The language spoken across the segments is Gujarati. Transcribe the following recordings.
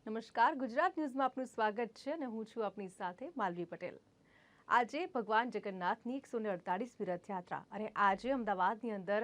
નમસ્કાર, ગુજરાત ન્યૂઝમાં આપનું સ્વાગત છે અને હું છું આપની સાથે માલવી પટેલ। આજે ભગવાન જગન્નાથની 148મી રથયાત્રા અને આજે અમદાવાદની અંદર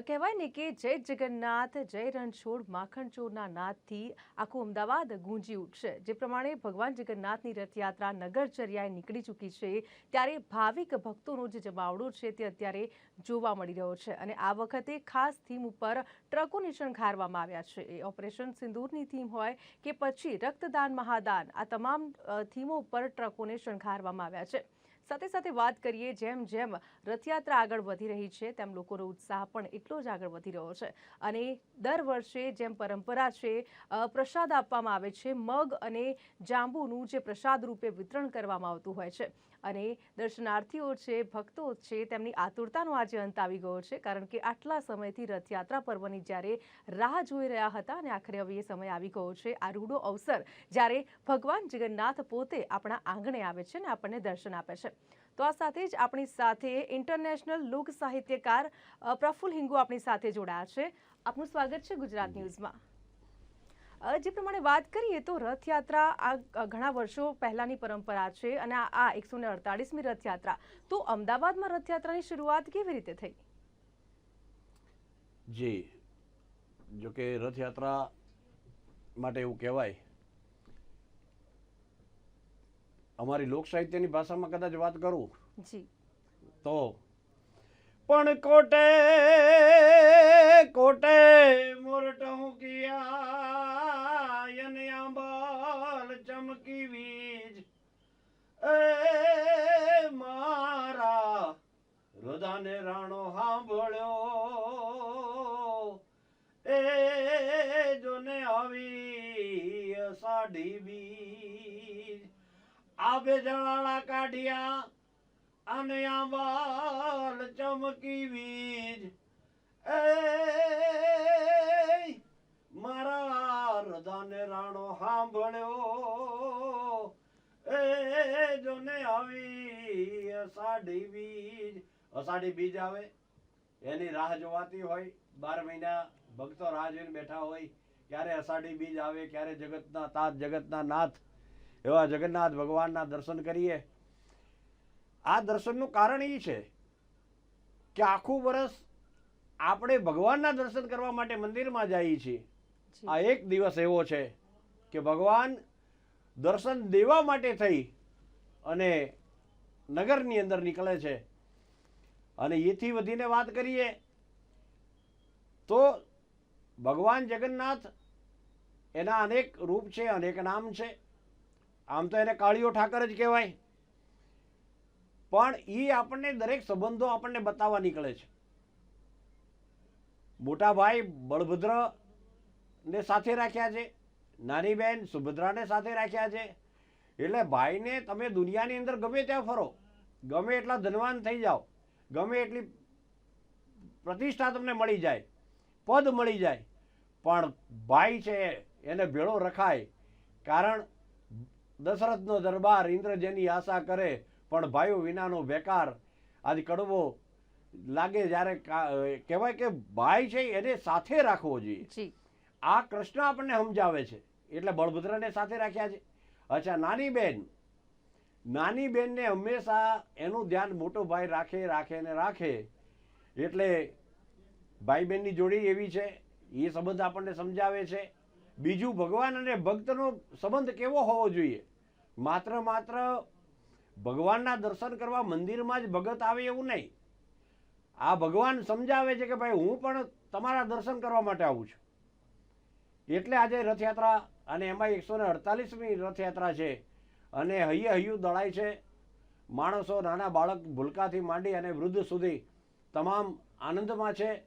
કહેવાય ને કે જય જગન્નાથ જય રણછોડ માખણચોરના નાદથી આખું અમદાવાદ ગુંજી ઉઠશે। જે પ્રમાણે ભગવાન જગન્નાથની રથયાત્રા નગરચર્યાએ નીકળી ચૂકી છે ત્યારે ભાવિક ભક્તોનો જે જમાવડો છે તે અત્યારે જોવા મળી રહ્યો છે અને આ વખતે ખાસ થીમ ઉપર ટ્રકોને શણગારવામાં આવ્યા છે। એ ઓપરેશન સિંદૂરની થીમ હોય કે પછી રક્તદાન મહાદાન, આ તમામ થીમો ઉપર ટ્રકોને શણગારવામાં આવ્યા છે। સાથે સાથે વાત કરીએ જેમ જેમ રથયાત્રા આગળ વધી રહી છે તેમ લોકોનો ઉત્સાહ પણ એટલો જ આગળ વધી રહ્યો છે અને દર વર્ષે જેમ પરંપરા છે પ્રસાદ આપવામાં આવે છે, મગ અને જાંબુનું જે પ્રસાદ રૂપે વિતરણ કરવામાં આવતું હોય છે અને દર્શનાર્થીઓ છે, ભક્તો છે, તેમની આતુરતાનો આજે અંત આવી ગયો છે કારણ કે આટલા સમયથી રથયાત્રા પર્વની જ્યારે રાહ જોઈ રહ્યા હતા અને આખરે હવે એ સમય આવી ગયો છે। આ રૂડો અવસર જ્યારે ભગવાન જગન્નાથ પોતે આપણા આંગણે આવે છે અને આપણને દર્શન આપે છે। તો આ સાથે જ આપણી સાથે ઇન્ટરનેશનલ લોક સાહિત્યકાર પ્રફુલ્લ હિંગુ આપણી સાથે જોડાયા છે। આપનું સ્વાગત છે ગુજરાત ન્યૂઝમાં। જે પ્રમાણે વાત કરીએ તો રથયાત્રા આ ઘણા વર્ષો પહેલાની પરંપરા છે અને આ 148મી રથયાત્રા, તો અમદાવાદમાં રથયાત્રાની શરૂઆત કેવી રીતે થઈ? જી, જો કે રથયાત્રા માટે એવું કહેવાય, અમારી લોક સાહિત્યની ભાષામાં કદાચ વાત કરું જી તો પણ કોટે કોટે મોરટું કિયા યને આંબલ ચમકી વીજ એ મારા હૃદયને રાણો સાંભળ્યો એ જોને આવી અષાઢી બીજ આબે જળાળા કાઢ્યા અને આંબાલ ચમકી વીજ એ મારા હૃદયને રાણો સાંભળ્યો એ જોને આવી અષાઢી બીજ। અષાઢી બીજ આવે એની રાહ જોવાતી હોય, 12 મહિના ભક્તો રાહ જોઈને બેઠા હોય ક્યારે અષાઢી બીજ આવે, ક્યારે જગતના તાત જગતના નાથ એવા જગન્નાથ ભગવાનના દર્શન કરીએ। આ દર્શનનું કારણ એ છે કે આખું વર્ષ આપણે ભગવાનના દર્શન કરવા માટે મંદિરમાં જઈએ છીએ, આ એક દિવસ એવો છે કે ભગવાન દર્શન દેવા માટે થઈ અને નગરની અંદર નીકળે છે। અને એથી વધીને વાત કરીએ તો ભગવાન જગન્નાથ એના અનેક રૂપ છે, અનેક નામ છે। આમ તો એને કાળિયો ઠાકર જ કહેવાય, પણ એ આપણને દરેક સંબંધો આપણને બતાવવા નીકળે છે। મોટા ભાઈ બળભદ્ર ને સાથે રાખ્યા છે, નાની બહેન સુભદ્રાને સાથે રાખ્યા છે। એટલે ભાઈને તમે દુનિયાની અંદર ગમે ત્યાં ફરો, ગમે એટલા ધનવાન થઈ જાઓ, ગમે એટલી પ્રતિષ્ઠા તમને મળી જાય, પદ મળી જાય, પણ ભાઈ છે એને ભેળો રખાય। કારણ દશરથનો દરબાર ઇન્દ્ર જેની આશા કરે પણ ભાઈઓ વિનાનો બેકાર। આજ કડવો લાગે જ્યારે કહેવાય કે ભાઈ છે એને સાથે રાખવો જોઈએ। આ કૃષ્ણ આપણને સમજાવે છે એટલે બળભદ્રને સાથે રાખ્યા છે। અચ્છા, નાની બેનને હંમેશા એનું ધ્યાન મોટો ભાઈ રાખે રાખે ને રાખે, એટલે ભાઈ બહેનની જોડી એવી છે, એ સંબંધ આપણને સમજાવે છે। બીજું, ભગવાન અને ભક્તનો સંબંધ કેવો હોવો જોઈએ? માત્ર ભગવાનના દર્શન કરવા મંદિરમાં જ ભગત આવે એવું નહીં। આ ભગવાન સમજાવે છે કે ભાઈ હું પણ તમારા દર્શન કરવા માટે આવું છું। એટલે આજે રથયાત્રા અને એમાં 148મી રથયાત્રા છે અને હૈયે હૈયું દળાય છે। માણસો, નાના બાળક ભૂલકાથી માંડી અને વૃદ્ધ સુધી તમામ આનંદમાં છે।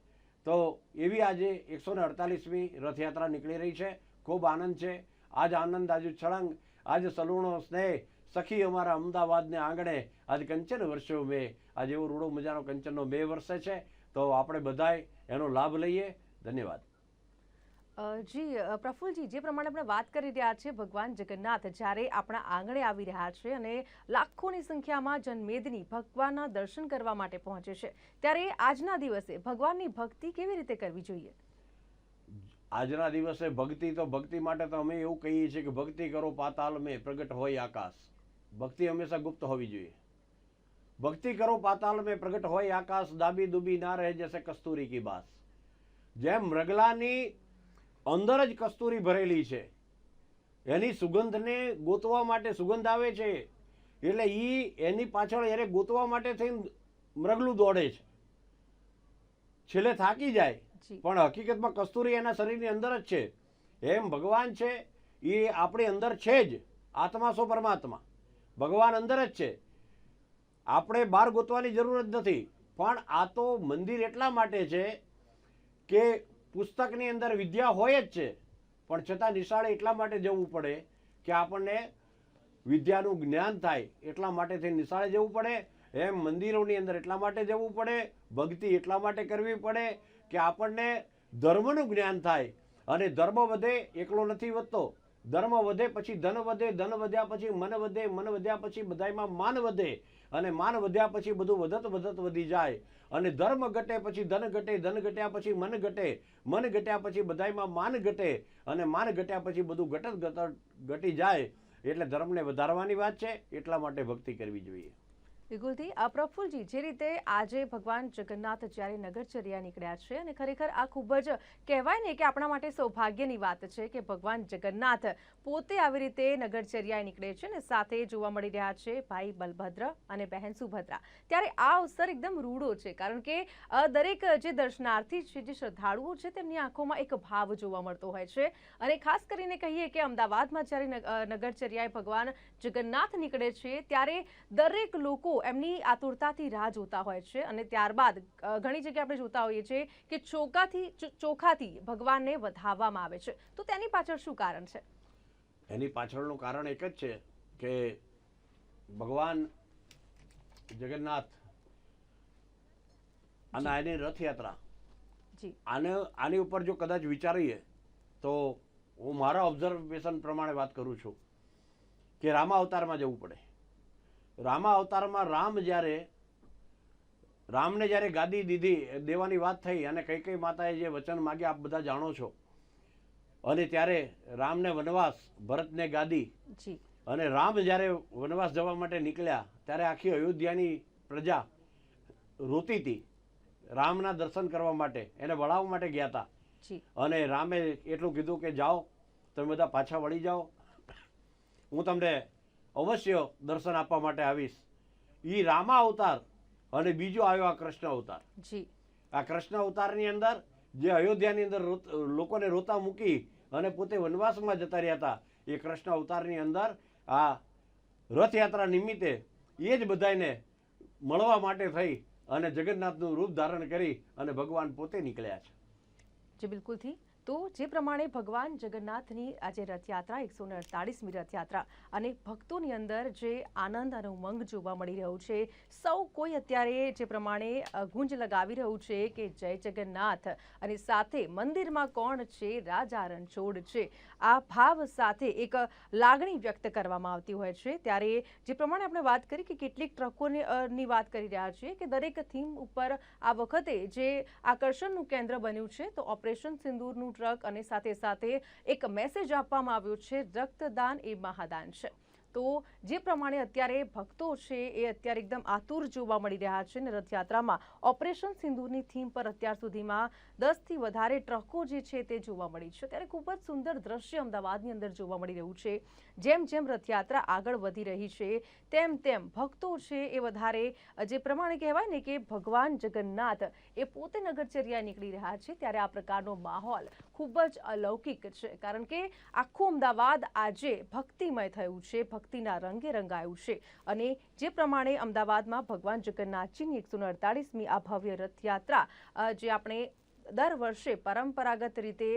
તો એવી આજે 148મી રથયાત્રા નીકળી રહી છે, ખૂબ આનંદ છે। આજ આનંદ, આજ છળંગ, આજ સલુણો સ્નેહ સખી અમારા અમદાવાદને આંગણે આજ કંચન વર્ષો મેં। આજે એવો રૂડો મજાનો કંચનનો 2 વર્ષે છે, તો આપણે બધાય એનો લાભ લઈએ। ધન્યવાદ। જી પ્રફુલ્લજી, જે પ્રમાણે આપણે વાત કરી રહ્યા છીએ, ભગવાન જગન્નાથ જ્યારે આપણા આંગણે આવી રહ્યા છે અને લાખોની સંખ્યામાં જનમેદની ભગવાનના દર્શન કરવા માટે પહોંચે છે, ત્યારે આજના દિવસે ભગવાનની ભક્તિ કેવી રીતે કરવી જોઈએ? આજના દિવસે ભક્તિ માટે તો અમે એવું કહીએ છીએ કે ભક્તિ કરો પાતાલ મેં પ્રગટ હોય આકાશ. ભક્તિ હંમેશા ગુપ્ત હોવી જોઈએ. ભક્તિ કરો પાતાલ મેં પ્રગટ હોય આકાશ, દાબી દુબી ના રહે જૈસે કસ્તુરી કી બાસ. જેમ મૃગલાની અંદર જ કસ્તુરી ભરેલી છે, એની સુગંધને ગોતવા માટે સુગંધ આવે છે એટલે એની પાછળ એને ગોતવા માટે થઈને મૃગલું દોડે છે, છેલ્લે થાકી જાય, પણ હકીકતમાં કસ્તુરી એના શરીરની અંદર જ છે. એમ ભગવાન છે એ આપણી અંદર છે જ. આત્મા સો પરમાત્મા, ભગવાન અંદર જ છે. આપણે બહાર ગોતવાની જરૂર જ નથી. પણ આ તો મંદિર એટલા માટે છે કે પુસ્તકની અંદર વિદ્યા હોય જ છે, પણ છતાં નિશાળે એટલા માટે જવું પડે કે આપણને વિદ્યાનું જ્ઞાન થાય, એટલા માટે થઈને નિશાળે જવું પડે. એમ મંદિરોની અંદર એટલા માટે જવું પડે, ભક્તિ એટલા માટે કરવી પડે કે આપણને ધર્મનું જ્ઞાન થાય. અને ધર્મ વધે એકલો નથી વધતો, ધર્મ વધે પછી ધન વધે, ધન વધ્યા પછી મન વધે, મન વધ્યા પછી બધાયમાં માન વધે, અને માન વધ્યા પછી બધું વધત વધી જાય. અને ધર્મ ઘટે પછી ધન ઘટે, ધન ઘટ્યા પછી મન ઘટે, મન ઘટ્યા પછી બધાયમાં માન ઘટે, અને માન ઘટ્યા પછી બધું ઘટી જાય. એટલે ધર્મને વધારવાની વાત છે, એટલા માટે ભક્તિ કરવી જોઈએ. બિલકુલથી પ્રફુલજી, જે રીતે આજે ભગવાન જગન્નાથ જ્યારે નગરચર્યા નીકળ્યા છે, અને ખરેખર આ ખૂબ જ કહેવાય ને કે આપણા માટે સૌભાગ્યની વાત છે કે ભગવાન જગન્નાથ પોતે આવી રીતે નગરચર્યાએ નીકળે છે, અને સાથે જોવા મળી રહ્યા છે ભાઈ બલભદ્ર અને બહેન સુભદ્રા. ત્યારે આ અવસર એકદમ રૂડો છે, કારણ કે દરેક જે દર્શનાર્થી છે, જે શ્રદ્ધાળુઓ છે, તેમની આંખોમાં એક ભાવ જોવા મળતો હોય છે. અને ખાસ કરીને કહીએ કે અમદાવાદમાં જ્યારે નગરચર્યાએ ભગવાન જગન્નાથ નીકળે છે, ત્યારે દરેક લોકો એમની આતુરતાથી રાહ જોતા હોય છે. અને ત્યારબાદ ઘણી જગ્યાએ આપણે જોતા હોઈએ છીએ કે ચોખાથી ભગવાનને વધાવવામાં આવે છે. તો તેની પાછળ શું કારણ છે? એની પાછળનું કારણ એક જ છે કે ભગવાન જગન્નાથ અને આની રથયાત્રા, આની ઉપર જો કદાચ વિચારીએ તો હું મારા ઓબ્ઝર્વેશન પ્રમાણે વાત કરું છું કે રામા અવતારમાં જવું પડે. રામા અવતારમાં રામને જ્યારે ગાદી દેવાની વાત થઈ અને કઈ માતાએ જે વચન માગ્યા આપ બધા જાણો છો, અને ત્યારે રામને વનવાસ, ભરતને ગાદી, અને રામ જ્યારે વનવાસ જવા માટે નીકળ્યા ત્યારે આખી અયોધ્યાની પ્રજા રોતી હતી. રામના દર્શન કરવા માટે, એને વળાવવા માટે ગયા હતા. અને રામે એટલું કીધું કે જાઓ, તમે બધા પાછા વળી જાઓ, હું તમને અવશ્ય દર્શન આપવા માટે આવીશ. એ રામા અવતાર. અને બીજો આવ્યો આ કૃષ્ણ અવતાર. આ કૃષ્ણ અવતારની અંદર જે અયોધ્યાની અંદર લોકોને રોતા મૂકી અને પોતે વનવાસમાં જતા રહ્યા હતા, એ કૃષ્ણ અવતારની અંદર આ રથયાત્રા નિમિત્તે એ જ બધાને મળવા માટે થઈ અને જગન્નાથનું રૂપ ધારણ કરી અને ભગવાન પોતે નીકળ્યા છે. જી બિલકુલથી. તો જે પ્રમાણે ભગવાન જગન્નાથની આજે રથયાત્રા 148મી રથયાત્રા, અને ભક્તોની અંદર જે આનંદ અને ઉમંગ જોવા મળી રહ્યું છે, સૌ કોઈ અત્યારે જે પ્રમાણે ગુંજ લગાવી રહ્યું છે કે જય જગન્નાથ, અને સાથે મંદિરમાં કોણ છે, રાજા રણછોડ છે, આ ભાવ સાથે એક લાગણી વ્યક્ત કરવામાં આવતી હોય છે. ત્યારે જે પ્રમાણે આપણે વાત કરી કે કેટલીક ટ્રકોની વાત કરી રહ્યા છીએ કે દરેક થીમ ઉપર આ વખતે જે આકર્ષણનું કેન્દ્ર બન્યું છે, તો ઓપરેશન સિંદૂરનું ટ્રક, અને સાથે સાથે એક મેસેજ આપવામાં આવ્યો છે, રક્તદાન એ મહાદાન છે. તો જે પ્રમાણે અત્યારે ભક્તો છે એ અત્યારે એકદમ આતુર જોવા મળી રહ્યા છે, અને રથયાત્રામાં ઓપરેશન સિંદૂરની થીમ પર અત્યાર સુધીમાં 10થી વધારે ટ્રકો જે છે તે જોવા મળી છે. ત્યારે ખૂબ જ સુંદર દ્રશ્ય અમદાવાદની અંદર જોવા મળી રહ્યું છે. જેમ જેમ રથયાત્રા આગળ વધી રહી છે, તેમ તેમ ભક્તો છે એ વધારે, જે પ્રમાણે કહેવાય ને કે ભગવાન જગન્નાથ એ પોતે નગરચર્યા નીકળી રહ્યા છે, ત્યારે આ પ્રકારનો માહોલ ખૂબ જ અલૌકિક છે. કારણ કે આખું અમદાવાદ આજે ભક્તિમય થયું છે, ભક્તિના રંગે રંગાયું છે. અને જે પ્રમાણે અમદાવાદમાં ભગવાન જગન્નાથજીની 148મી આ ભવ્ય રથયાત્રા જે આપણે દર વર્ષે પરંપરાગત રીતે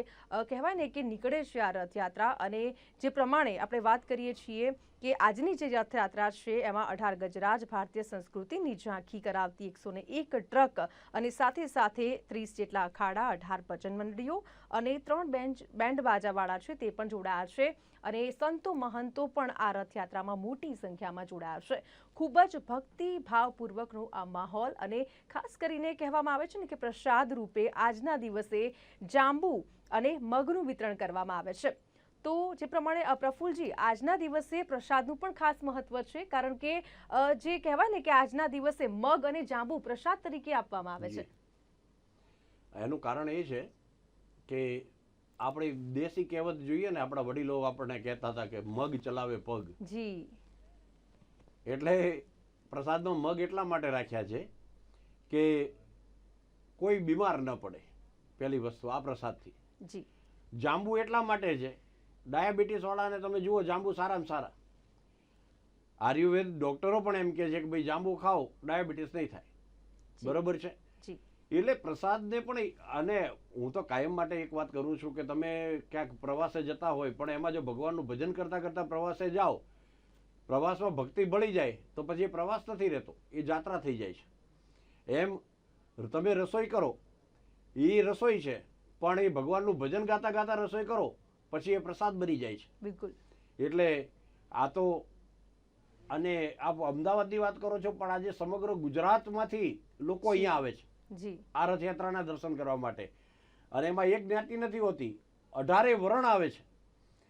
કહેવાય ને કે નીકળે છે આ રથયાત્રા, અને જે પ્રમાણે આપણે વાત કરીએ છીએ કે આજની જે રથયાત્રા છે એમાં 18 ગજરાજ ભારતીય સંસ્કૃતિની ઝાંખી કરાવતી 101 ટ્રક અને સાથે સાથે 30 જેટલા અખાડા, 18 ભજન મંડળીઓ અને 3 બેન્ડ બાજાવાળા છે તે પણ જોડાયા છે અને સંતો મહંતો પણ આ રથયાત્રામાં મોટી સંખ્યામાં જોડાયા છે. ખૂબ જ ભક્તિ ભાવપૂર્વકનો આ માહોલ અને ખાસ કરીને કહેવામાં આવે છે ને કે પ્રસાદ રૂપે આજના દિવસે જાંબુ અને મગનું વિતરણ કરવામાં આવે છે. તો જે પ્રમાણે પ્રફુલજી, આજના દિવસે પ્રસાદનું પણ ખાસ મહત્વ છે, કારણ કે જે કહેવાય ને કે આજના દિવસે મગ અને જાંબુ પ્રસાદ તરીકે આપવામાં આવે છે. એનું કારણ એ છે કે આપણી દેશી કહેવત જોઈએ ને, આપણા વડીલો આપણને કહેતા હતા કે મગ ચલાવે પગ. જી. એટલે પ્રસાદનો મગ એટલા માટે રાખ્યા છે કે કોઈ બીમાર ન પડે, પહેલી વસ્તુ આ પ્રસાદથી. જી. જાંબુ એટલા માટે છે, ડાયાબિટીસ વાળાને તમે જુઓ જાંબુ સારામાં સારા. આયુર્વેદ ડોક્ટરો પણ એમ કહે છે કે ભાઈ જાંબુ ખાઓ, ડાયાબિટીસ નહીં થાય. બરોબર છે. એટલે પ્રસાદને પણ, અને હું તો કાયમ માટે એક વાત કરું છું કે તમે ક્યાંક પ્રવાસે જતા હોય પણ એમાં જો ભગવાનનું ભજન કરતા કરતા પ્રવાસે જાઓ, પ્રવાસમાં ભક્તિ ભળી જાય તો પછી એ પ્રવાસ નથી રહેતો, એ જાત્રા થઈ જાય છે. એમ તમે રસોઈ કરો, એ રસોઈ છે, પણ એ ભગવાનનું ભજન ગાતા ગાતા રસોઈ કરો પછી એ પ્રસાદ બની જાય છે. બિલકુલ. એટલે આ તો, અને આપ અમદાવાદની વાત કરો છો પણ આજે સમગ્ર ગુજરાતમાંથી લોકો અહીંયા આવે છે આ રથયાત્રાના દર્શન કરવા માટે. અને એમાં એક જ્ઞાતિ નથી હોતી, 18 વર્ણ આવે છે.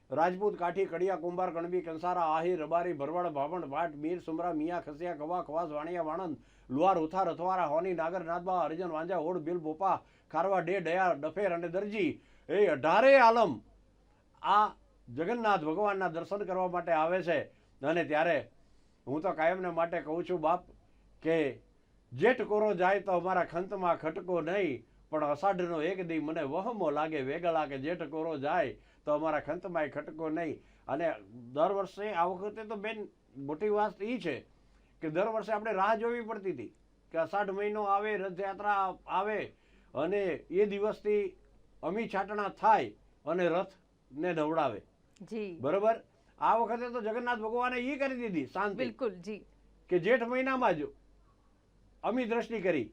રાજપૂત, કાઠી, કડિયા, કુંભાર, કણબી, કંસારા, આહિર, રબારી, ભરવાડ, ભાભણ, ભાટ, મીર, સુમરા, મિયા, ખસિયા, કવા, ખવાસ, વાણિયા, વાણંદ, લુહાર, ઉથાર, અથવારા, હોની, નાગર, નાદબા, હરિજન, વાંજા, હોડ, ભીલ, બોપા, ખારવા, ડે, ડયા, ડફેર અને દરજી, એ 18 આલમ આ જગન્નાથ ભગવાનના દર્શન કરવા માટે આવે છે. અને ત્યારે હું તો કાયમને માટે કહું છું બાપ કે જેઠ કોરો જાય તો અમારા ખંતમાં ખટકો નહીં, પણ અષાઢનો એક દી મને વહમો લાગે વેગળા, કે જેઠ કોરો જાય તો અમારા ખંતમાં ખટકો નહીં. અને દર વર્ષે આ વખતે તો બેન મોટી વાત એ છે કે દર વર્ષે આપણે રાહ જોવી પડતી હતી કે અષાઢ મહિનો આવે, રથયાત્રા આવે અને એ દિવસથી અમી છાટણા થાય અને રથને દવડાવે. બરોબર. આ વખતે તો જગન્નાથ ભગવાને એ કરી દીધી શાંતિ. બિલકુલ જી. કે જેઠ મહિનામાં જ અમી દ્રષ્ટિ કરી.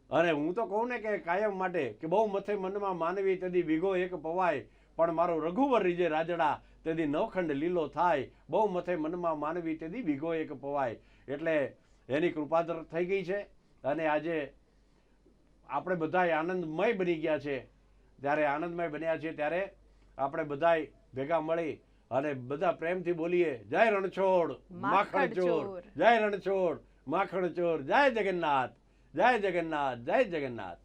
અને હું તો કહું ને કે કાયમ માટે કે બહુ મથે મનમાં માનવી તેદી વિગો એક પવાય, પણ મારો રઘુવર રીજે રાજડા તેદી નવખંડ લીલો થાય. બહુ મથે મનમાં માનવી તેદી વિગો એક પવાય. એટલે એની કૃપા થઈ ગઈ છે અને આજે આપણે બધાય આનંદમય બની ગયા છે. ત્યારે આનંદમય બન્યા છે ત્યારે આપણે બધાય ભેગા મળી અને બધા પ્રેમથી બોલીએ, જય રણછોડ માખણ ચોર, જય રણછોડ માખણ ચોર, જય જગન્નાથ, જય જગન્નાથ, જય જગન્નાથ.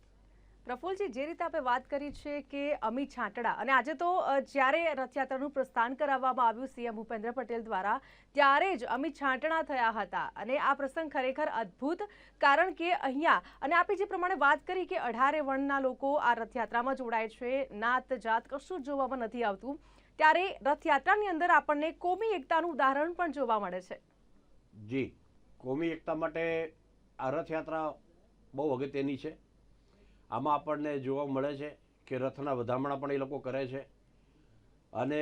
પ્રફુલજી, જે રીતે આપણે વાત કરી છે કે અમી છાંટડા, અને આજે તો જ્યારે રથયાત્રાનું પ્રસ્થાન કરાવવામાં આવ્યું સીએમ ભૂપેન્દ્ર પટેલ દ્વારા, ત્યારે જ અમી છાંટણા થયા હતા. અને આ પ્રસંગ ખરેખર અદ્ભુત, કારણ કે અહીંયા, અને આપણે જે પ્રમાણે વાત કરી કે 18 વર્ણના લોકો આ રથયાત્રામાં જોડાય છે, નાત જાત કશું જ જોવામાં નથી આવતું, ત્યારે રથયાત્રાની અંદર આપણને કોમી એકતાનું ઉદાહરણ પણ જોવા મળે છે. જી, કોમી એકતા માટે આ રથયાત્રા બહુ અગત્યની છે. આમાં આપણને જોવા મળે છે કે રથના વધામણા પણ એ લોકો કરે છે. અને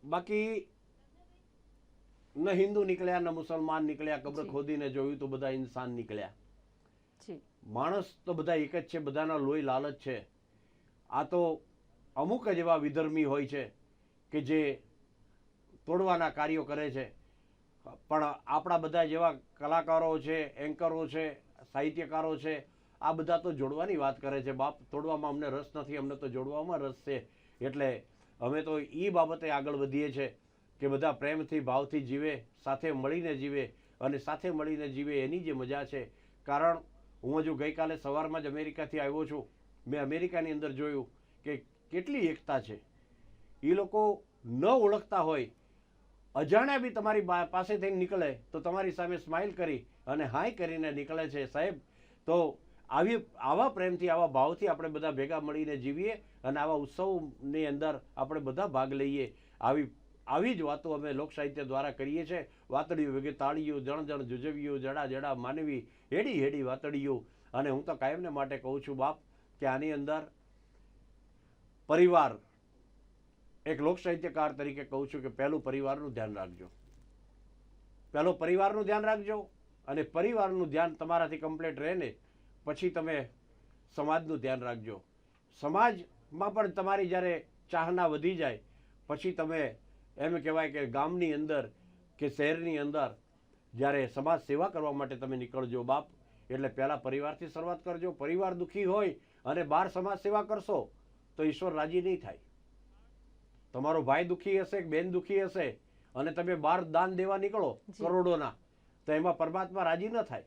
બાકી ન હિન્દુ નીકળ્યા ન મુસલમાન નીકળ્યા, કબ્ર ખોદીને જોયું તો બધા ઇન્સાન નીકળ્યા. માણસ તો બધા એક જ છે, બધાના લોહી લાલચ છે. આ તો અમુક જ એવા વિધર્મી હોય છે કે જે તોડવાના કાર્યો કરે છે, પણ આપણા બધા જેવા કલાકારો છે, એન્કરો છે, સાહિત્યકારો છે, આ બધા તો જોડવાની વાત કરે છે. બાપ, તોડવામાં અમને રસ નથી, અમને તો જોડવામાં રસ છે. એટલે અમે તો એ બાબતે આગળ વધીએ છીએ કે બધા પ્રેમથી ભાવથી જીવે, સાથે મળીને જીવે, અને સાથે મળીને જીવે એની જે મજા છે. કારણ હું હજુ ગઈકાલે સવારમાં જ અમેરિકાથી આવ્યો છું. મેં અમેરિકાની અંદર જોયું કે કેટલી એકતા છે. એ લોકો ન ઓળખતા હોય, અજાણ્યા બી તમારી પાસેથી નીકળે તો તમારી સામે સ્માઇલ કરી અને હાય કરીને નીકળે છે. સાહેબ, તો આવા પ્રેમથી, આવા ભાવથી આપણે બધા ભેગા મળીને જીવીએ અને આવા ઉત્સવની અંદર આપણે બધા ભાગ લઈએ. આવી જ વાતો અમે લોક સાહિત્ય દ્વારા કરીએ છીએ. વાતડિયું વેગે તાળીયું, જણ જણ જુજવ્યું, જડા જડા માનવી, હેડી હેડી વાતડિયું. અને હું તો કાયમને માટે કહું છું બાપ કે આની અંદર પરિવાર એક લોક સાહિત્યકાર તરીકે કહું છું કે પહેલું પરિવારનું ધ્યાન રાખજો. પહેલો પરિવારનું ધ્યાન રાખજો, અને પરિવારનું ધ્યાન તમારાથી કમ્પ્લીટ રહે ને પછી તમે સમાજનું ધ્યાન રાખજો. સમાજમાં પણ તમારી જ્યારે ચાહના વધી જાય પછી તમે એમ કહેવાય કે ગામની અંદર કે શહેરની અંદર જ્યારે સમાજ સેવા કરવા માટે તમે નીકળજો બાપ, એટલે પહેલાં પરિવારથી શરૂઆત કરજો. પરિવાર દુઃખી હોય અને બહાર સમાજ સેવા કરશો તો ઈશ્વર રાજી નહીં થાય. તમારો ભાઈ દુઃખી હશે, બેન દુઃખી હશે અને તમે બહાર દાન દેવા નીકળો કરોડોના, તો એમાં પરમાત્મા રાજી ન થાય.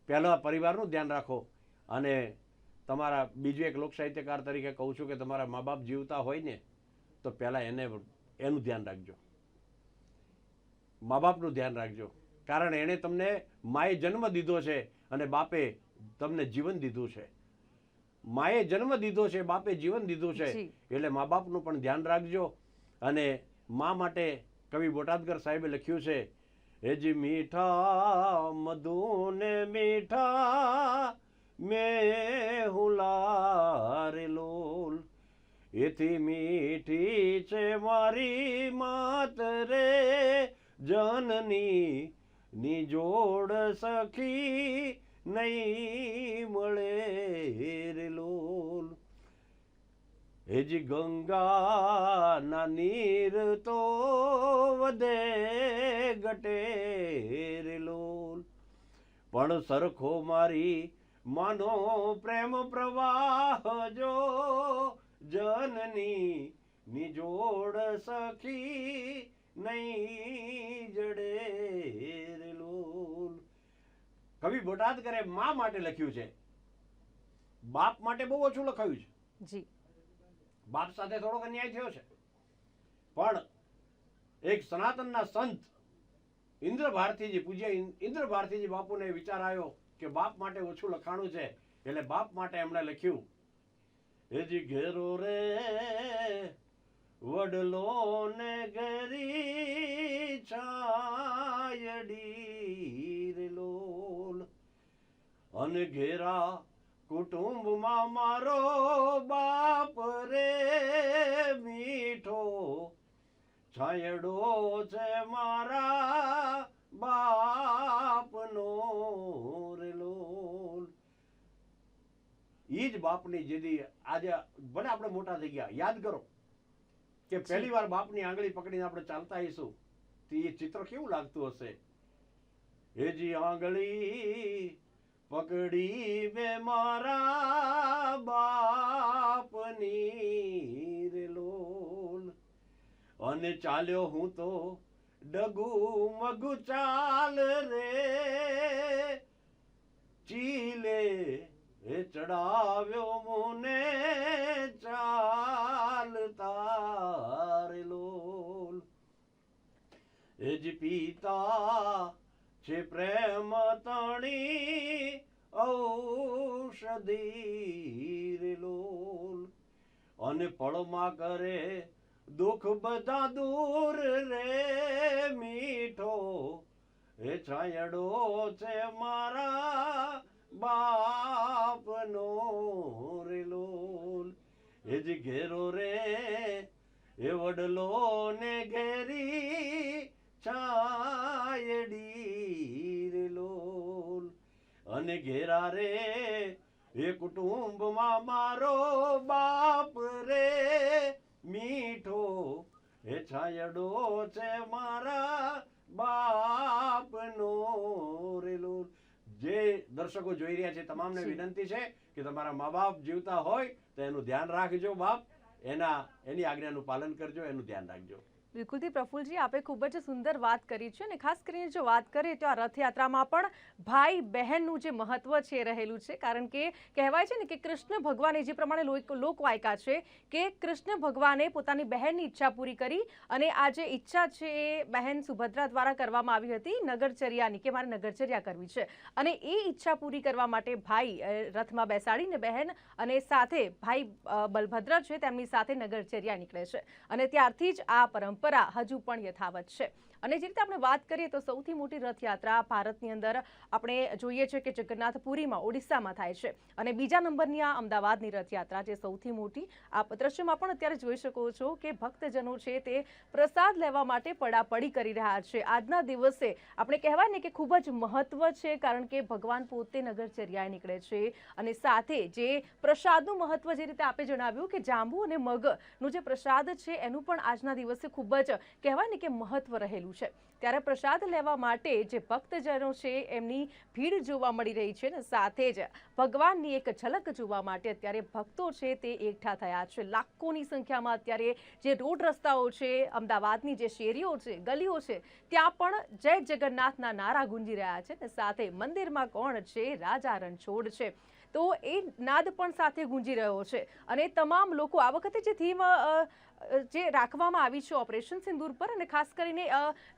પહેલાં પરિવારનું ધ્યાન રાખો. અને તમારા બીજું એક લોક સાહિત્યકાર તરીકે કહું છું કે તમારા મા બાપ જીવતા હોય ને તો પહેલાં એનું ધ્યાન રાખજો. મા બાપનું ધ્યાન રાખજો, કારણ એણે તમને માએ જન્મ દીધો છે અને બાપે તમને જીવન દીધું છે. માએ જન્મ દીધો છે, બાપે જીવન દીધું છે, એટલે મા બાપનું પણ ધ્યાન રાખજો. અને મા માટે કવિ બોટાદકર સાહેબે લખ્યું છે, હેજી મીઠા મધુને મીઠા મેં હુલારે લોલ, એથી મીઠી છે મારી માત રે જનની, ની જોડ સખી નહીં મળે રે લોલ. હેજી ગંગાના નીર તો વધે ઘટે રે લોલ, પણ સરખો મારી માનો પ્રેમ પ્રવાહ જો જનની, ની જોડ સખી નહીં જડે રે લોલ. કવિ બોટાદકરે મા માટે લખ્યું છે, બાપ માટે બહુ ઓછું લખાયું છે. જી, બાપ સાથે થોડોક અન્યાય થયો છે, પણ એક સનાતનના સંત ઇન્દ્ર ભારતીજી, પૂજ્ય ઇન્દ્ર ભારતીજી બાપુને વિચાર આવ્યો કે બાપ માટે ઓછું લખાણું છે, એટલે બાપ માટે એમણે લખ્યું, હેજી ઘેરો રે વડલો ને ઘેરી છાયડી રે લોલ, અને ઘેરા કુટુંબમાં મારો બાપ રે મીઠો છાયડો છે મારા બાપનો રે લોલ. ઈ જ બાપની જેદી આજે ભલે આપણે મોટા થઈ ગયા, યાદ કરો કે પહેલી વાર બાપની આંગળી પકડીને આપણે ચાલતા હઈશું તો એ ચિત્ર કેવું લાગતું હશે. હેજી આંગળી પકડી મે મારા બાપની રે લોલ, અને ચાલ્યો હું તો ડગુ મગુ ચાલ રે, ચીલે એ ચડાવ્યો મુને ચાલતા રે લોલ. એ જ પિતા છે પ્રેમ તણી ઔષધી રે લોલ, અને પળમાં કરે દુઃખ બધા દૂર રે મીઠો એ છાયડો છે મારા બાપનો રે લોલ. એ જ ઘેરો રે એ વડલો ને ઘેરી છાયડી રે લોલ, અને ઘેરા રે એ કુટુંબમાં મારો બાપ રે મીઠો એ છાયડો છે મારા બાપનો રે લોલ. જે દર્શકો જોઈ રહ્યા છે તમામને વિનંતી છે કે તમારા મા બાપ જીવતા હોય તો એનું ધ્યાન રાખજો બાપ, એની આજ્ઞાનું પાલન કરજો, એનું ધ્યાન રાખજો. બિલકુલથી પ્રફુલજી, આપે ખૂબ જ સુંદર વાત કરી છે. અને ખાસ કરીને જો વાત કરીએ તો આ રથયાત્રામાં પણ ભાઈ બહેનનું જે મહત્વ છે એ રહેલું છે. કારણ કે કહેવાય છે ને કે કૃષ્ણ ભગવાને જે પ્રમાણે લોકવાયકા છે કે કૃષ્ણ ભગવાને પોતાની બહેનની ઈચ્છા પૂરી કરી, અને આ જે ઈચ્છા છે એ બહેન સુભદ્રા દ્વારા કરવામાં આવી હતી નગરચર્યાની, કે મારે નગરચર્યા કરવી છે. અને એ ઈચ્છા પૂરી કરવા માટે ભાઈ રથમાં બેસાડીને બહેન અને સાથે ભાઈ બલભદ્ર છે તેમની સાથે નગરચર્યા નીકળે છે. અને ત્યારથી જ આ પરંપરા હજુ પણ યથાવત છે. અને જે રીતે આપણે વાત કરીએ તો સૌથી મોટી રથયાત્રા ભારતની અંદર આપણે જોઈએ છીએ કે જગન્નાથપુરીમાં ઓડિશામાં થાય છે અને બીજા નંબરની આ અમદાવાદની રથયાત્રા જે સૌથી મોટી આપ દ્રશ્યમાં પણ અત્યારે જોઈ શકો છો કે ભક્તજનો છે તે પ્રસાદ લેવા માટે પડાપડી કરી રહ્યા છે. આજના દિવસે આપણે કહેવાય ને કે ખૂબ જ મહત્વ છે કારણ કે ભગવાન પોતે નગરચર્યાએ નીકળે છે અને સાથે જે પ્રસાદનું મહત્વ જે રીતે આપે જણાવ્યું કે જાંબુ અને મગનો જે પ્રસાદ છે એનું પણ આજના દિવસે ખૂબ જ કહેવાય ને કે મહત્વ રહેલું છે. ત્યારે પ્રસાદ લેવા માટે જે ભક્તજનો છે એમની ભીડ જોવા મળી રહી છે ને સાથે જ ભગવાનની એક ઝલક જોવા માટે અત્યારે ભક્તો છે તે એકઠા થયા છે. લાખોની સંખ્યામાં અત્યારે જે રોડ રસ્તાઓ છે, અમદાવાદની જે શેરીઓ છે, ગલીઓ છે, ત્યાં પણ જય જગન્નાથના નારા ગુંજી રહ્યા છે ને સાથે મંદિરમાં કોણ છે, રાજા રણછોડ છે, તો એ નાદ પણ સાથે ગુંજી રહ્યો છે અને તમામ લોકો આ વખતે જે થીમ જે રાખવામાં આવી છે ઓપરેશન સિંદૂર પર અને ખાસ કરીને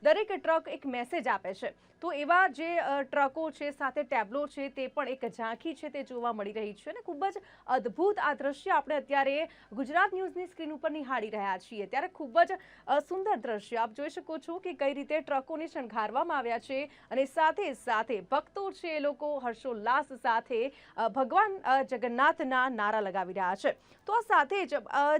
દરેક ટ્રક એક મેસેજ આપે છે તો એવા જે ટ્રકો છે સાથે ટેબ્લો છે તે પણ એક ઝાંખી છે તે જોવા મળી રહી છે અને ખૂબ જ અદ્ભુત આ દ્રશ્ય આપણે અત્યારે ગુજરાત ન્યૂઝની સ્ક્રીન ઉપર નિહાળી રહ્યા છીએ. ત્યારે ખૂબ જ સુંદર દ્રશ્ય આપ જોઈ શકો છો કે કઈ રીતે ટ્રકોને શણગારવામાં આવ્યા છે અને સાથે સાથે ભક્તો છે એ લોકો હર્ષોલ્લાસ સાથે ભગવાન જગન્નાથના નારા લગાવી રહ્યા છે. તો આ સાથે જ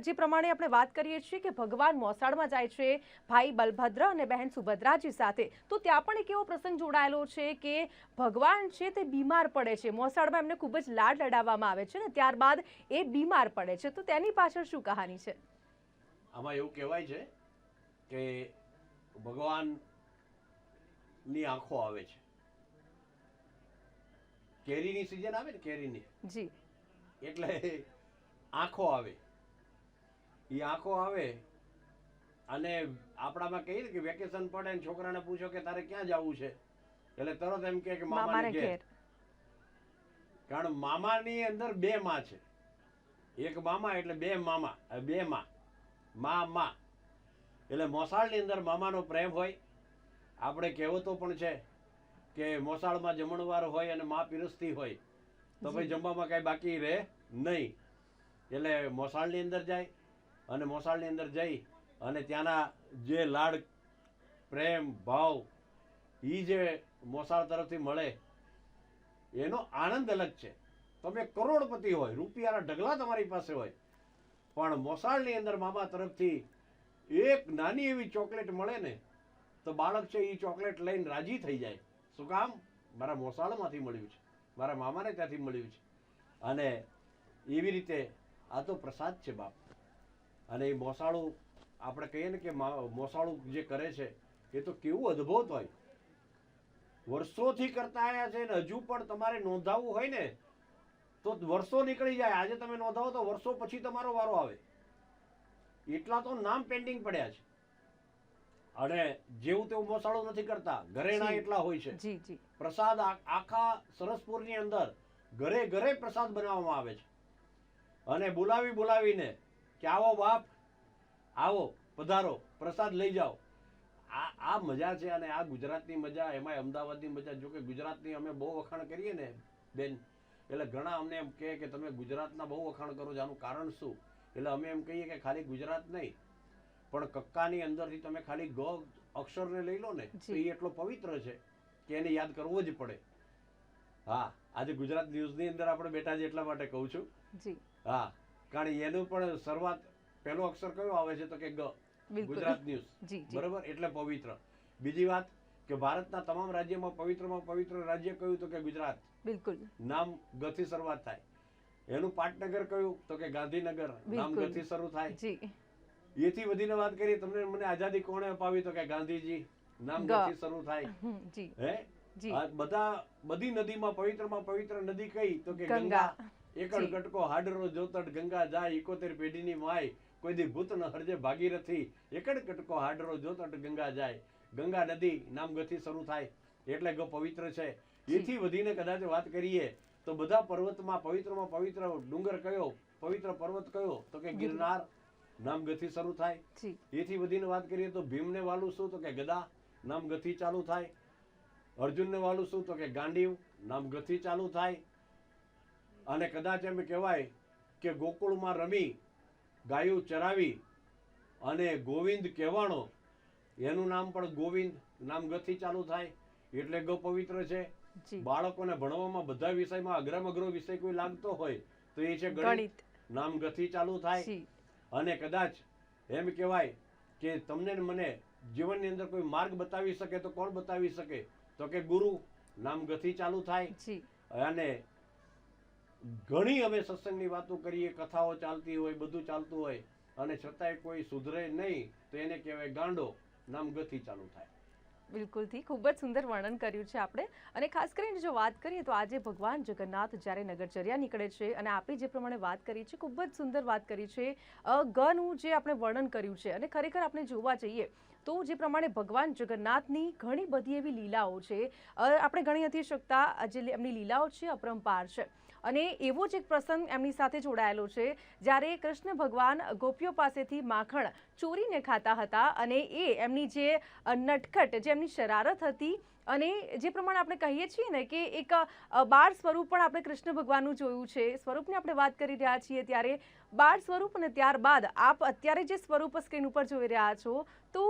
જે પ્રમાણે આપણે વાત કરીએ છીએ કે ભગવાન મોસાળમાં જાય છે ભાઈ બલભદ્ર અને બહેન સુભદ્રાજી સાથે, તો ત્યાં પણ એક એવો પ્રસંગ જોડાયેલો છે કે ભગવાન છે તે બીમાર પડે છે. મોસાળમાં એમને ખૂબ જ લાડ લડાવવામાં આવે છે ને ત્યારબાદ એ બીમાર પડે છે, તો તેની પાછળ શું કહાની છે? આમાં એવું કહેવાય છે કે ભગવાનની આંખો આવે છે. કેરીની સિઝન આવે ને, કેરીની જી, એટલે આંખો આવે. એ આંખો આવે અને આપણામાં કહીએ ને કે વેકેશન પડે ને છોકરાને પૂછો કે તારે ક્યાં જવું છે એટલે તરત એમ કે મામાને ઘેર. કારણ મામાની અંદર બે માં છે. એક મામા એટલે બે મામા, બે માં એટલે મોસાળની અંદર મામાનો પ્રેમ હોય. આપણે કહેવતો પણ છે કે મોસાળમાં જમણવાર હોય અને માં પીરસતી હોય તો ભાઈ જમવામાં કઈ બાકી રહે નહીં. એટલે મોસાળની અંદર જાય અને મોસાળની અંદર જઈ અને ત્યાંના જે લાડ પ્રેમ ભાવ એ જે મોસાળ તરફથી મળે એનો આનંદ અલગ છે. તમે કરોડપતિ હોય, રૂપિયાના ઢગલા તમારી પાસે હોય, પણ મોસાળની અંદર મામા તરફથી એક નાની એવી ચોકલેટ મળે ને તો બાળક છે એ ચોકલેટ લઈને રાજી થઈ જાય. શું કામ? મારા મોસાળમાંથી મળ્યું છે, મારા મામાને ત્યાંથી મળ્યું છે. અને એવી રીતે આ તો પ્રસાદ છે બાપ. અને એ મોસાળું આપણે કહીએ ને કે મોસાળું જે કરે છે એ તો કેવું અદ્ભુત હોય. વર્ષોથી કરતા આવ્યા છે ને હજુ પણ તમારે નોંધાવવું હોય ને તો વર્ષો નીકળી જાય. આજે તમે નોંધાવો તો વર્ષો પછી તમારો વારો આવે. એટલા તો નામ પેન્ડિંગ પડ્યા છે. અને જેવું તેવું મોસાળું નથી કરતા, ઘરેણા એટલા હોય છે. જી જી. પ્રસાદ આખા સરસપુરની અંદર ઘરે ઘરે પ્રસાદ બનાવવામાં આવે છે અને બોલાવીને કે આવો બાપ, આવો, પધારો, પ્રસાદ લઈ જાઓ. આ મજા છે અને આ ગુજરાતની મજા, એમાં અમદાવાદની મજા. જો કે ગુજરાતની અમે બહુ વખાણ કરીએ ને બેન, એટલે ઘણા અમને એમ કહે કે તમે ગુજરાતના બહુ વખાણ કરો છો, આનું કારણ શું? એટલે અમે એમ કહીએ કે ખાલી ગુજરાત નહીં પણ કક્કાની અંદરથી તમે ખાલી ગ અક્ષરને લઈ લો ને તો એ એટલો પવિત્ર છે કે એને યાદ કરવો જ પડે. હા, આજે ગુજરાત ન્યૂઝની અંદર આપણે બેઠા છે એટલા માટે કહું છું. હા, કારણ એનું પણ શરૂઆત પહેલો અક્ષર કયો આવે છે તો કે ગ, ગુજરાત ન્યૂઝ, બરોબર, એટલે પવિત્ર. બીજી વાત કે ભારતના તમામ રાજ્યમાં પવિત્રમાં પવિત્ર રાજ્ય કયું તો કે ગુજરાત. બિલકુલ. નામ ગ થી શરૂઆત થાય. એનું પાટનગર કયું તો કે ગાંધીનગર, નામ ગ થી શરૂ થાય. એથી વધીને વાત કરીએ, તમને મને આઝાદી કોણે અપાવી તો કે ગાંધીજી, નામ ગ થી શરૂ થાય. હે, બધી નદીમાં પવિત્રમાં પવિત્ર નદી કઈ તો કે ગંગા. એકડ કટકો હાડરો જોતડ ગંગા જાય, 71 પેઢીની માય, કોઈ દી ભૂત ન હરજે ભાગીરથી, એકડ કટકો હાડરો જોતડ ગંગા જાય. ગંગા નદી નામ ગ થી શરૂ થાય એટલે ગ પવિત્ર છે. એથી વધીને કદાચ વાત કરીએ તો બધા પર્વતમાં પવિત્રમાં પવિત્ર ડુંગર કયો, પવિત્ર પર્વત કયો તો કે ગિરનાર, નામ ગ થી શરૂ થાય. એથી વધીને વાત કરીએ તો ભીમને વાલું શું તો કે ગદા, નામ ગ થી ચાલુ થાય. અર્જુનને વાલું શું તો કે ગાંડીવ, નામ ગ થી ચાલુ થાય. અને કદાચ એમ કહેવાય કે ગોકુળમાં રમી, ગાયું ચરાવી અને ગોવિંદ કહેવાણો એનું નામ પણ ગોવિંદ, નામ ગથી ચાલુ થાય એટલે ગ પવિત્ર છે. જી બાળકોને ભણવામાં બધા વિષયમાં અઘરામાં અઘરો વિષય કોઈ લાગતો હોય તો એ છે ગણિત, ગણિત નામ ગથી ચાલુ થાય. જી અને કદાચ એમ કહેવાય કે તમને ને મને જીવનની અંદર કોઈ માર્ગ બતાવી શકે તો કોણ બતાવી શકે? તો કે ગુરુ, નામ ગથી ચાલુ થાય. જી અને ઘણી અમે સત્સંગની વાતો કરીએ, કથાઓ ચાલતી હોય, બધું ચાલતું હોય અને છતાંય કોઈ સુધરે નહીં તો એને કહેવાય ગાંડો, નામ ગથી ચાલુ થાય. બિલકુલથી ખૂબ જ સુંદર વર્ણન કર્યું છે આપણે. અને ખાસ કરીને જો વાત કરીએ તો આજે ભગવાન જગન્નાથ જ્યારે નગરચર્યા નીકળે છે અને આપે જે પ્રમાણે વાત કરી છે, ખૂબ જ સુંદર વાત કરી છે. ગનું જે આપણે વર્ણન કર્યું છે અને ખરેખર આપણે જોવા જઈએ તો જે પ્રમાણે ભગવાન જગન્નાથની ઘણી બધી એવી લીલાઓ છે, આપણે ગણી નથી શકતા. જે એમની લીલાઓ છે અપરંપાર છે. અને એવો જ એક પ્રસંગ એમની સાથે જોડાયેલો છે જ્યારે કૃષ્ણ ભગવાન ગોપીઓ પાસેથી માખણ ચોરીને ખાતા હતા અને એ એમની જે નટખટ, જે એમની શરારત હતી, અને જે પ્રમાણે આપણે કહીએ છીએ ને કે એક બાળ સ્વરૂપ પણ આપણે કૃષ્ણ ભગવાનનું જોયું છે. સ્વરૂપની આપણે વાત કરી રહ્યા છીએ ત્યારે બાળ સ્વરૂપ અને ત્યારબાદ આપ અત્યારે જે સ્વરૂપ સ્ક્રીન ઉપર જોઈ રહ્યા છો, તો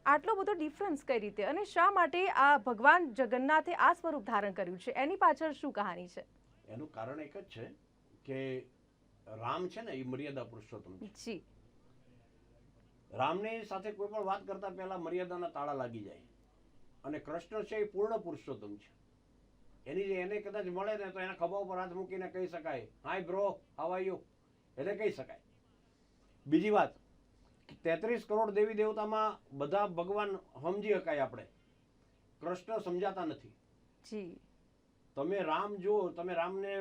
આટલો બધો ડિફરન્સ કઈ રીતે અને શા માટે આ ભગવાન જગન્નાથે આ સ્વરૂપ ધારણ કર્યું છે? એની પાછળ શું કહાની છે? એનું કારણ એક જ છે કે રામ છે ને એ મર્યાદા પુરુષોત્તમ છે. જી રામની સાથે કોઈ પણ વાત કરતા પહેલા મર્યાદાના તાળા લાગી જાય. અને કૃષ્ણ છે એ પૂર્ણ પુરુષોત્તમ છે. એની જે એને કદાચ મળે ને તો એના ખભા ઉપર હાથ મૂકીને કહી શકાય, hi bro, how are you, એટલે કહી શકાય. બીજી વાત, 33 કરોડ દેવી દેવતામાં બધા ભગવાન સમજી શકાય આપણે, કૃષ્ણ સમજાતા નથી. જી તમે રામ જુઓ, તમે રામને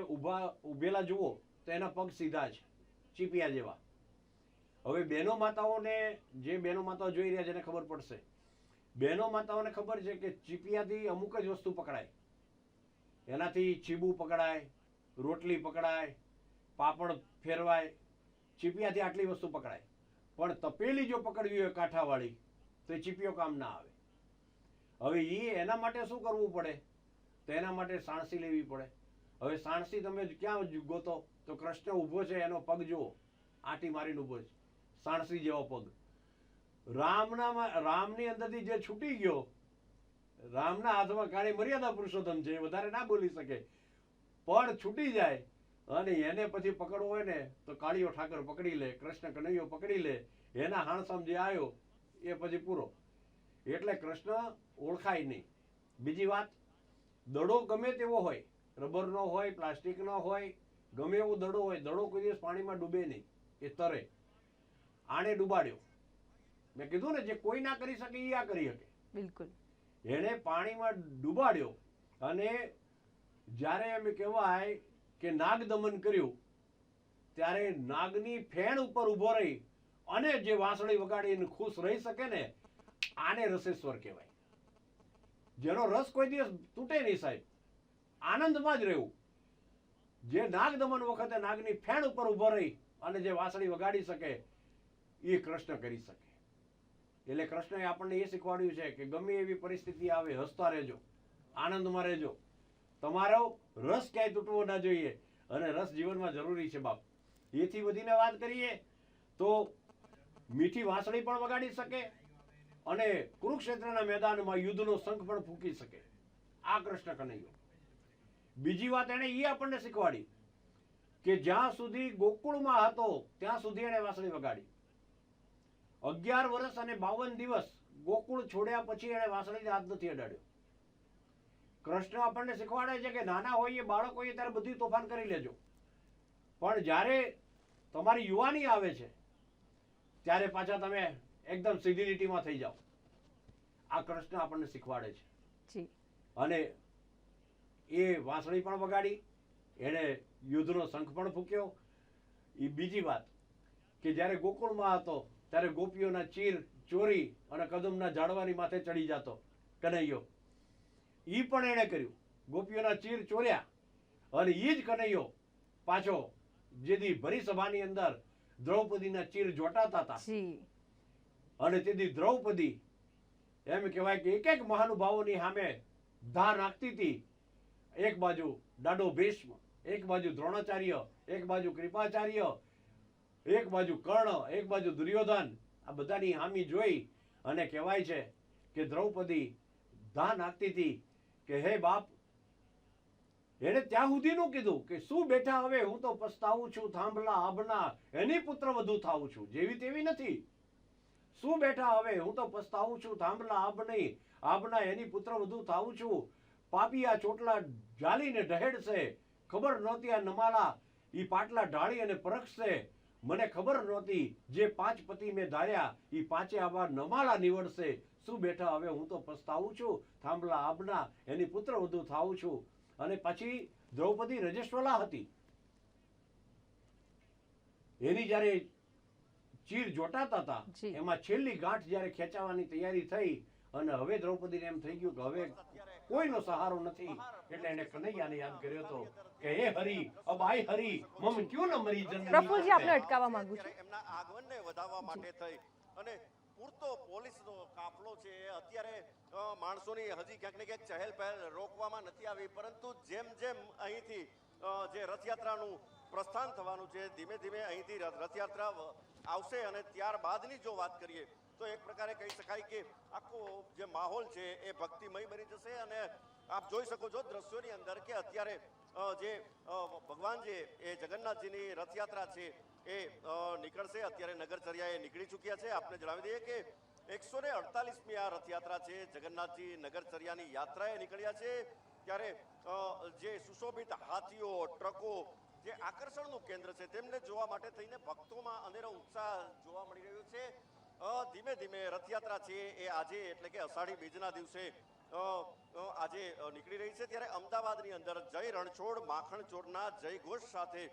ઉભેલા જુઓ તો એના પગ સીધા છે, ચીપિયા જેવા. હવે બહેનો માતાઓને, જે બહેનો માતાઓ જોઈ રહ્યા છે એને ખબર પડશે. બહેનો માતાઓને ખબર છે કે ચીપિયાથી અમુક જ વસ્તુ પકડાય. એનાથી ચીબું પકડાય, રોટલી પકડાય, પાપડ ફેરવાય, ચીપિયાથી આટલી વસ્તુ પકડાય. પણ તપેલી જો પકડવી હોય કાંઠાવાળી તો એ ચીપિયો કામ ના આવે. હવે એના માટે શું કરવું પડે? તો એના માટે સાણસી લેવી પડે. હવે સાણસી તમે ક્યાં ગોતો? તો કૃષ્ણ ઊભો છે, એનો પગ જુઓ, આંટી મારીને ઊભો છે, સાણસી જેવો પગ. રામની અંદરથી જે છૂટી ગયો, રામના હાથમાં કાળી મર્યાદા પુરુષોત્તમ છે, વધારે ના બોલી શકે, પણ છૂટી જાય અને એને પછી પકડવો હોય ને તો કાળીઓ ઠાકર પકડી લે, કૃષ્ણ કનૈયો પકડી લે, એના હાણસામ જે આવ્યો એ પછી પૂરો. એટલે કૃષ્ણ ઓળખાય નહીં. બીજી વાત, દડો ગમે તેવો હોય, રબરનો હોય, પ્લાસ્ટિકનો હોય, ગમે એવો દડો હોય, દડો કોઈ દિવસ પાણીમાં ડૂબે નહીં, એ તરે. આને ડૂબાડ્યો. મેં કીધું ને, જે કોઈ ના કરી શકે એ આ કરી શકે. બિલકુલ. એને પાણીમાં ડૂબાડ્યો અને જ્યારે એમ કહેવાય કે નાગ દમન કર્યું ત્યારે નાગની ફેણ ઉપર ઊભો રહી અને જે વાંસળી વગાડીને ખુશ રહી શકે ને, આને રસેશ્વર કહેવાય. જેનો રસ કોઈ દિવસ તૂટે નહીં સાહેબ, આનંદમાં જ રહેવું. જે નાગ દમન વખતે નાગની ફેણ ઉપર ઊભો રહી અને જે વાંસળી વગાડી શકે એ કૃષ્ણ કરી શકે. એટલે કૃષ્ણએ આપણને એ શીખવાડ્યું છે કે ગમે એવી પરિસ્થિતિ આવે, હસતા રહેજો, આનંદમાં રહેજો. તમારો રસ ક્યાંય તૂટવો ના જોઈએ અને રસ જીવનમાં જરૂરી છે બાપ. એથી વધીને વાત કરીએ તો મીઠી વાંસળી પણ વગાડી શકે અને કુરુક્ષેત્રના મેદાનમાં યુદ્ધનો શંખ પણ ફૂંકી શકે. આ કૃષ્ણ કનૈયો. બીજી વાત એને એ આપણને શીખવાડી કે જ્યાં સુધી ગોકુળમાં હતો ત્યાં સુધી એને વાંસળી વગાડી. 11 વર્ષ અને 52 દિવસ ગોકુળ છોડ્યા પછી એને વાંસળીને હાથ નથી અડાડ્યો. કૃષ્ણ આપણને શીખવાડે છે કે નાના હોઈએ, બાળક હોઈએ ત્યારે બધી તોફાન કરી લેજો, પણ જ્યારે તમારી યુવાની આવે છે ત્યારે પાછા તમે એકદમ સીધી લીટીમાં થઈ જાઓ. આ કૃષ્ણ આપણને શીખવાડે છે. અને એ વાંસળી પણ વગાડી, એને યુદ્ધનો શંખ પણ ફૂંક્યો. એ બીજી વાત કે જ્યારે ગોકુળમાં હતો ત્યારે ગોપીઓના ચીર ચોરી અને કદમના ઝાડવાની માથે ચડી જતો કનૈયો. એ પણ એણે કર્યું. ગોપીઓના ચીર ચોર્યા અને એ જ કનૈયો પાછો જેથી ભરી સભાની અંદર દ્રૌપદીના ચીર જોટાતા હતા અને તેથી દ્રૌપદી એમ કહેવાય કે એક એક મહાનુભાવોની સામે ધા નાખતી હતી. એક બાજુ દાડો ભીષ્મ, એક બાજુ દ્રોણાચાર્ય, એક બાજુ કૃપાચાર્ય, એક બાજુ કર્ણ, એક બાજુ દુર્યોધન. આ બધાની હામી જોઈ અને કહેવાય છે કે દ્રૌપદી ધા નાખતી હતી કે હે બાપ, એને ત્યાં સુધીનું કીધું કે શું બેઠા હવે, હું તો પસ્તાવું છું થાંભલા આભના, એની પુત્ર વધુ થાવું છું. જેવી તેવી નથી. શું બેઠા હવે, હું તો પસ્તાવું છું થાંભલા આભના, એની પુત્ર વધુ થાવું છું. પાપિયા ચોટલા જાલીને ઢહેડશે, ખબર નહોતી આ નમાલા ઈ પાટલા ઢાળી અને પરખશે. મને ખબર નહોતી જે 5 પતિ મેં ધાર્યા ઈ 5 આવા નમાલા નીવડશે. શું બેઠા હવે, હું તો પસ્તાવું છું થાંભલા આભના, એની પુત્ર વધુ થાવું છું. અને પછી દ્રૌપદી રજસ્વલા હતી. એની જ્યારે ચીર જોટાતા હતા જી. એમાં છેલ્લી ગાંઠ જ્યારે ખેંચાવાની તૈયારી થઈ અને હવે દ્રૌપદીને એમ થઈ ગયું કે હવે કોઈનો સહારો નથી, એટલે એને કનૈયાને યાદ કર્યો હતો કે હે હરી અબ આય હરી મમ ક્યું ન મરી જનની. પ્રફુલજી, આપને અટકાવવા માંગુ છું. એમના આગમનને વધારવા માટે થઈ અને પૂરતો પોલીસનો કાફલો છે અત્યારે માણસોની હજી ક્યાંક ને ક્યાંક ચહેલ પહેલ રોકવામાં નથી આવી, પરંતુ જેમ જેમ અહીંથી જે રથયાત્રાનું પ્રસ્થાન થવાનું છે, ધીમે ધીમે અહીંથી રથયાત્રા આવશે અને ત્યારબાદની જો વાત કરીએ તો એક પ્રકારે કહી શકાય કે આખો જે માહોલ છે એ ભક્તિમય બની જશે. અને આપ જોઈ શકો છો દ્રશ્યોની અંદર કે અત્યારે જે ભગવાન છે એ જગન્નાથજીની રથયાત્રા છે એ નીકળશે. અત્યારે નગરચર્યા એ નીકળી ચૂક્યા છે. આપને જણાવી દઈએ કે 148મી આ રથયાત્રા છે, જગન્નાથજી નગરચર્યાની યાત્રાએ નીકળ્યા છે. ત્યારે જે સુશોભિત હાથીઓ, ટ્રકો, જે આકર્ષણનું કેન્દ્ર છે તેમને જોવા માટે થઈને ભક્તોમાં અનેરો ઉત્સાહ જોવા મળી રહ્યો છે. ધીમે ધીમે રથયાત્રા છે એ આજે એટલે કે અષાઢી બીજના દિવસે આજે નીકળી રહી છે. ત્યારે અમદાવાદની અંદર જય રણછોડ માખણ ચોરના જય ઘોષ સાથે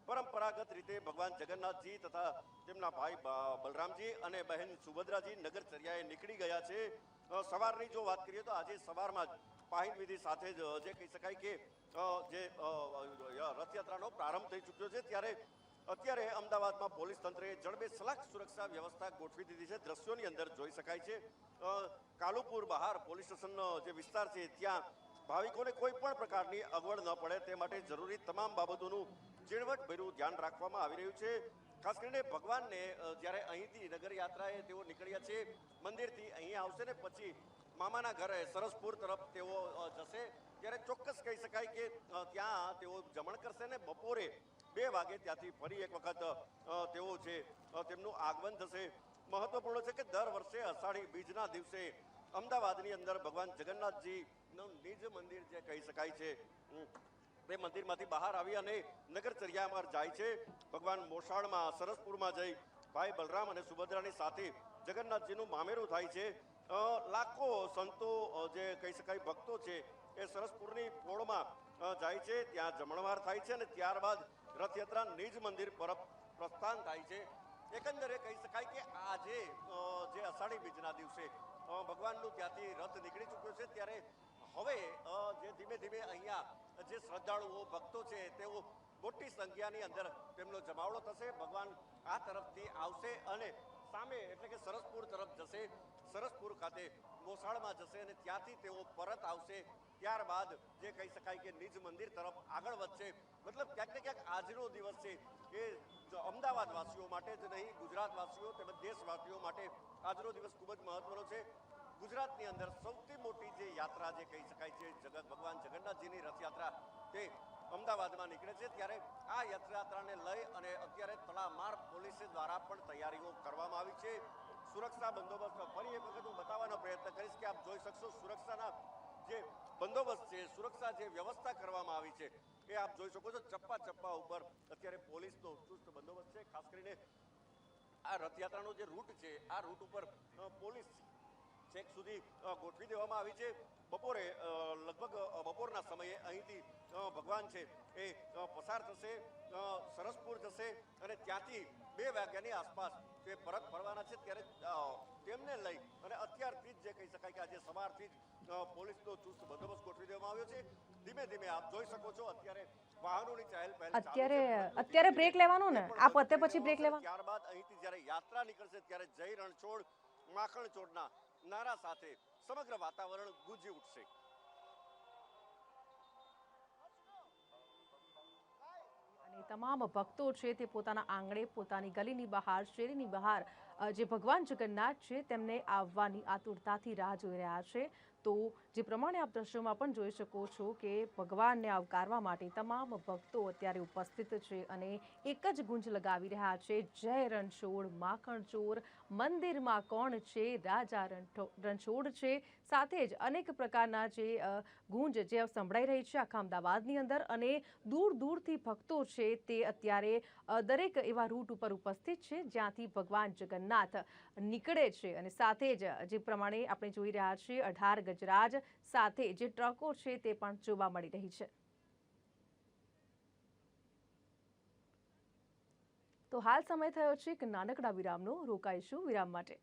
પરંપરાગત રીતે ભગવાન જગન્નાથજી તથા તેમના ભાઈ બલરામજી અને બહેન સુભદ્રાજી નગરચર્યાએ નીકળી ગયા છે. સવારની જો વાત કરીએ તો આજે સવારમાં જ પાહીન વિધિ સાથે જ જે કહી શકાય કે જે રથયાત્રાનો પ્રારંભ થઈ ચૂક્યો છે. ત્યારે અત્યારે અમદાવાદમાં પોલીસ તંત્રે જડબેસલાક સુરક્ષા વ્યવસ્થા ગોઠવી દીધી છે. દ્રશ્યોની અંદર જોઈ શકાય છે કાલુપુર બહાર પોલીસ સ્ટેશનનો જે વિસ્તાર છે ત્યાં ભાવિકોને કોઈ પણ પ્રકારની અગવડ ન પડે તે માટે જરૂરી તમામ બાબતોનું ઝીણવટભર્યું ધ્યાન રાખવામાં આવી રહ્યું છે. ખાસ કરીને ભગવાનને જ્યારે અહીંથી નગરયાત્રાએ તેઓ નીકળ્યા છે મંદિરથી, અહીં આવશે ને પછી મામાના ઘરે સરસપુર તરફ તેઓ જશે. ત્યારે ચોક્કસ કહી શકાય કે ત્યાં તેઓ જમણ કરશે ને બપોરે 2 વાગે ત્યાંથી ફરી એક વખત તેઓ છે તેમનું આગમન થશે. મહત્વપૂર્ણ છે કે દર વર્ષે અષાઢી બીજના દિવસે અમદાવાદની અંદર ભગવાન જગન્નાથજીનું નિજ મંદિર જે કહી શકાય છે તે મંદિરમાંથી બહાર આવી અને નગરચર્યામાં જાય છે. ભગવાન મોસાળમાં સરસપુરમાં જઈ ભાઈ બલરામ અને સુભદ્રાની સાથે જગન્નાથજીનું મામેરું થાય છે. લાખો સંતો જે કહી શકાય ભક્તો છે એ સરસપુરની પોળમાં જાય છે, ત્યાં જમણવાર થાય છે અને ત્યારબાદ રથયાત્રા નિજ મંદિર પર પ્રસ્થાન થાય છે. એકંદરે કહી શકાય કે આજે જે અષાઢી બીજના દિવસે ભગવાનનું ત્યાંથી રથ નીકળી ચૂક્યો છે. ત્યારે હવે જે ધીમે ધીમે અહીંયા જે શ્રદ્ધાળુઓ ભક્તો છે તેઓ મોટી સંખ્યાની અંદર તેમનો જમાવડો થશે. ભગવાન આ તરફથી આવશે અને સામે એટલે કે સરસપુર તરફ જશે. સરસપુર ખાતે મોસાળમાં જશે અને ત્યાંથી તેઓ પરત આવશે. ત્યારબાદ જે કહી શકાય કે નિજ મંદિર તરફ આગળ વધશે. મતલબ ક્યાંક ને ક્યાંક આજનો દિવસ છે એ અમદાવાદ વાસીઓ માટે જ નહીં, ગુજરાત વાસીઓ તેમજ દેશવાસીઓ માટે આજનો દિવસ ખૂબ જ મહત્વનો છે. ગુજરાતની અંદર સૌથી મોટી જે યાત્રા જે કહી શકાય છે ભગવાન જગન્નાથજીની રથયાત્રા તે અમદાવાદમાં નીકળે છે. ત્યારે આ યાત્રાને લઈ અને અત્યારે તડામાર પોલીસ દ્વારા પણ તૈયારીઓ કરવામાં આવી છે. સુરક્ષા બંદોબસ્ત ફરી એક વખત હું બતાવવાનો પ્રયત્ન કરીશ કે આપ જોઈ શકશો સુરક્ષાના જે બંદોબસ્ત છે, સુરક્ષા જે વ્યવસ્થા કરવામાં આવી છે એ આપ જોઈ શકો છો. ચપ્પા ચપ્પા ઉપર અત્યારે પોલીસનો ચુસ્ત બંદોબસ્ત છે. ખાસ કરીને આ રથયાત્રાનો જે રૂટ છે આ રૂટ ઉપર પોલીસ છેક સુધી ગોઠવી દેવામાં આવી છે. બપોરે લગભગ બપોરના સમયે અહીંથી ભગવાન છે એ પસાર થશે, સરસપુર જશે અને ત્યાંથી 2 વાગ્યાની આસપાસ તે પરત ફરવાના છે. ત્યારે તેમને લઈ અને અત્યારથી જ જે કહી શકાય કે આજે સવારથી જ પોલીસનો ચુસ્ત બંદોબસ્ત ગોઠવી દેવામાં આવ્યો છે. ધીમે ધીમે આપ જોઈ શકો છો અત્યારે વાહનોની ચહેલ પહેલ અત્યારે બ્રેક લેવાનો ને, આ પતે પછી બ્રેક લેવા. ત્યારબાદ અહીંથી જ્યારે યાત્રા નીકળશે ત્યારે જય રણછોડ માખણ ચોરના નારા સાથે સમગ્ર વાતાવરણ ગુંજી ઉઠશે. તમામ ભક્તો છે તે પોતાના આંગણે, પોતાની ગલીની બહાર, શેરીની બહાર જે ભગવાન જગન્નાથ છે તેમને આવવાની આતુરતાથી રાહ જોઈ રહ્યા છે. તો જે પ્રમાણે આપ દ્રશ્યોમાં પણ જોઈ શકો છો કે ભગવાનને આવકારવા માટે તમામ ભક્તો અત્યારે ઉપસ્થિત છે અને એક જ ગુંજ લગાવી રહ્યા છે, જય રણછોડ માખણ ચોર, મંદિરમાં કોણ છે, રાજા રણછોડ છે. સાથે જ અનેક પ્રકારના જે ગુંજ જે સંભળાઈ રહી છે આખા અમદાવાદની અંદર, અને દૂર દૂરથી ભક્તો છે તે અત્યારે દરેક એવા રૂટ ઉપર ઉપસ્થિત છે જ્યાંથી ભગવાન જગન્નાથ નીકળે છે. અને સાથે જ જે પ્રમાણે આપણે જોઈ રહ્યા છીએ 18 ગજરાજ સાથે જે ટ્રકો છે તે પણ જોવા મળી રહી છે. તો હાલ સમય થયો છે એક નાનકડા વિરામનો, રોકાઈશું વિરામ માટે.